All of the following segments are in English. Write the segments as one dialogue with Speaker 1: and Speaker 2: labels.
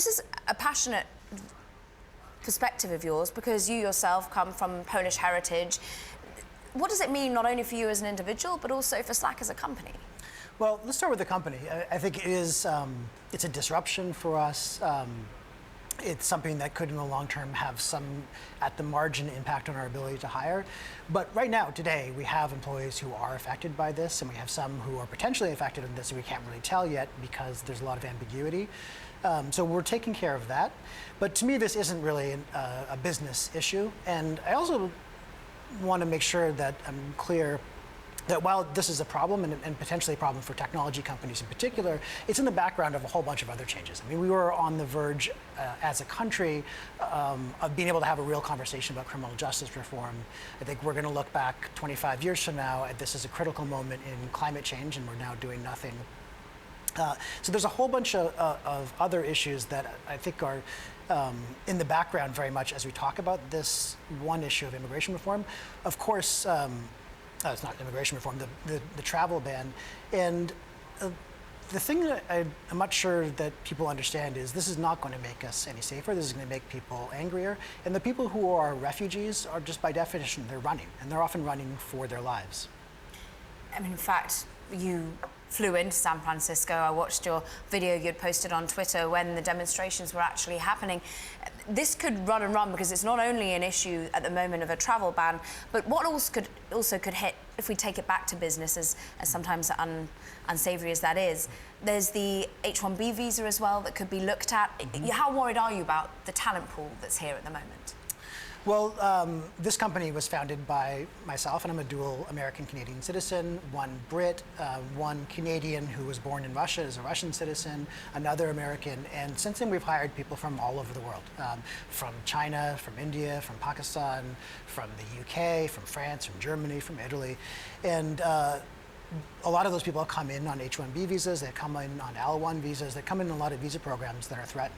Speaker 1: This is a passionate perspective of yours because you yourself come from Polish heritage. What does it mean not only for you as an individual, but also for Slack as a company?
Speaker 2: Well, let's start with the company. I think it is, it's a disruption for us. It's something that could in the long term have some, at the margin, impact on our ability to hire. But right now, today, we have employees who are affected by this, and we have some who are potentially affected in this, and we can't really tell yet because there's a lot of ambiguity. So we're taking care of that. But to me, this isn't really a business issue. And I also want to make sure that I'm clear that while this is a problem and potentially a problem for technology companies in particular, it's in the background of a whole bunch of other changes. I mean, we were on the verge as a country of being able to have a real conversation about criminal justice reform. I think we're going to look back 25 years from now at this as a critical moment in climate change, and we're now doing nothing. So there's a whole bunch of other issues that I think are in the background very much as we talk about this one issue of immigration reform. Of course, it's not immigration reform, the travel ban. And the thing that I'm not sure that people understand is this is not going to make us any safer. This is going to make people angrier. And the people who are refugees are just by definition, they're running. And they're often running for their lives.
Speaker 1: I mean, in fact, you flew into San Francisco. I watched your video you'd posted on Twitter when the demonstrations were actually happening. This could run and run because it's not only an issue at the moment of a travel ban, but what else could hit if we take it back to business, as sometimes unsavory as that is. There's the H-1B visa as well that could be looked at. How worried are you about the talent pool that's here at the moment?
Speaker 2: Well, this company was founded by myself, and I'm a dual American-Canadian citizen, one Brit, one Canadian who was born in Russia is a Russian citizen, another American, and since then we've hired people from all over the world, from China, from India, from Pakistan, from the UK, from France, from Germany, from Italy, and a lot of those people come in on H-1B visas, they come in on L-1 visas, they come in a lot of visa programs that are threatened.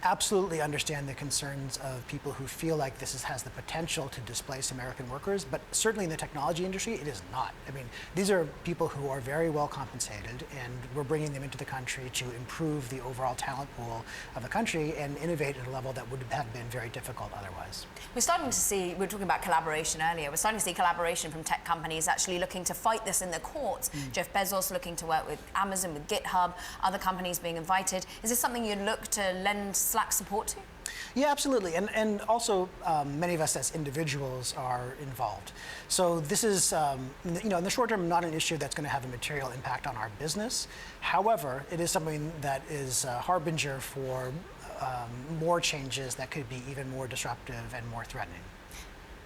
Speaker 2: Absolutely understand the concerns of people who feel like this has the potential to displace American workers, but certainly in the technology industry, it is not. I mean, these are people who are very well compensated, and we're bringing them into the country to improve the overall talent pool of the country and innovate at a level that would have been very difficult otherwise.
Speaker 1: We're starting to see, we were talking about collaboration earlier, we're starting to see collaboration from tech companies actually looking to fight this in the courts. Jeff Bezos looking to work with Amazon, with GitHub, other companies being invited. Is this something you'd look to lend Slack support to?
Speaker 2: Yeah, absolutely. And also, many of us as individuals are involved. So this is, in the short term, not an issue that's going to have a material impact on our business. However, it is something that is a harbinger for more changes that could be even more disruptive and more threatening.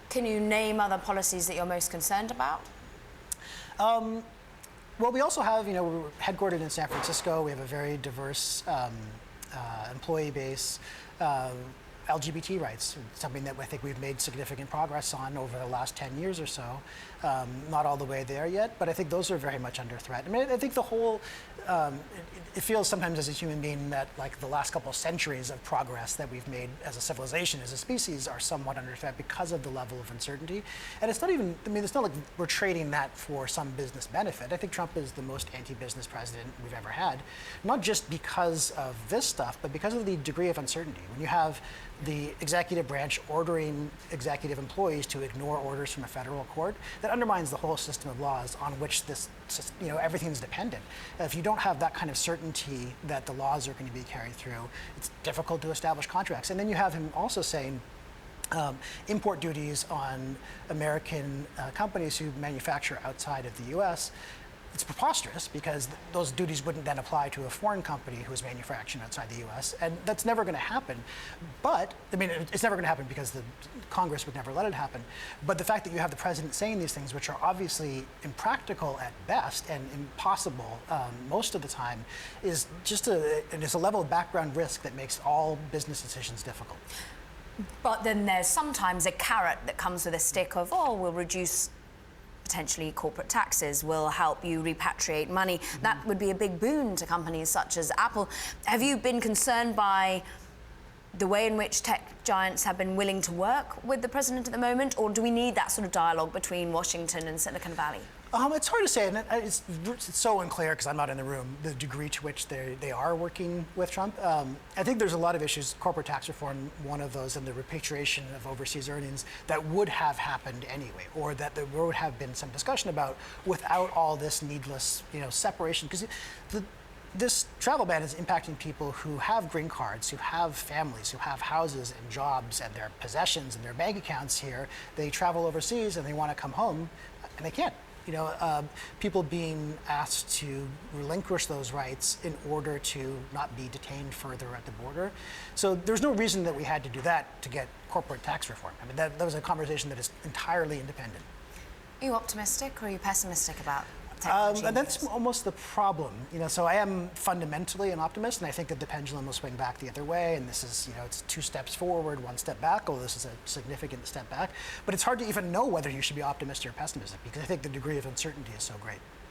Speaker 1: Can you name other policies that you're most concerned about?
Speaker 2: Well, we also have, we're headquartered in San Francisco. We have a very diverse employee base. LGBT rights, something that I think we've made significant progress on over the last 10 years or so. Not all the way there yet, but I think those are very much under threat. I mean, I think the whole, it feels sometimes as a human being that like the last couple of centuries of progress that we've made as a civilization, as a species, are somewhat under threat because of the level of uncertainty. And it's not even, I mean, it's not like we're trading that for some business benefit. I think Trump is the most anti-business president we've ever had, not just because of this stuff, but because of the degree of uncertainty. When you have the executive branch ordering executive employees to ignore orders from a federal court, that undermines the whole system of laws on which this, everything's dependent. If you don't have that kind of certainty that the laws are going to be carried through, it's difficult to establish contracts. And then you have him also saying import duties on American companies who manufacture outside of the US. It's preposterous because those duties wouldn't then apply to a foreign company who is manufacturing outside the US, and that's never going to happen. But, I mean, it's never going to happen because the Congress would never let it happen. But the fact that you have the president saying these things, which are obviously impractical at best and impossible most of the time, is just it's a level of background risk that makes all business decisions difficult.
Speaker 1: But then there's sometimes a carrot that comes with a stick of, oh, we'll reduce potentially corporate taxes, will help you repatriate money. That would be a big boon to companies such as Apple. Have you been concerned by the way in which tech giants have been willing to work with the president at the moment, or do we need that sort of dialogue between Washington and Silicon Valley?
Speaker 2: It's hard to say, and it's so unclear because I'm not in the room, the degree to which they are working with Trump. I think there's a lot of issues, corporate tax reform, one of those, and the repatriation of overseas earnings that would have happened anyway, or that there would have been some discussion about without all this needless, separation. Because this travel ban is impacting people who have green cards, who have families, who have houses and jobs and their possessions and their bank accounts here. They travel overseas and they want to come home, and they can't. People being asked to relinquish those rights in order to not be detained further at the border. So there's no reason that we had to do that to get corporate tax reform. I mean, that was a conversation that is entirely independent.
Speaker 1: Are you optimistic or are you pessimistic about technology?
Speaker 2: And that's almost the problem. So I am fundamentally an optimist, and I think that the pendulum will swing back the other way. And this is, it's 2 steps forward, 1 step back. Although this is a significant step back. But it's hard to even know whether you should be optimistic or pessimistic because I think the degree of uncertainty is so great.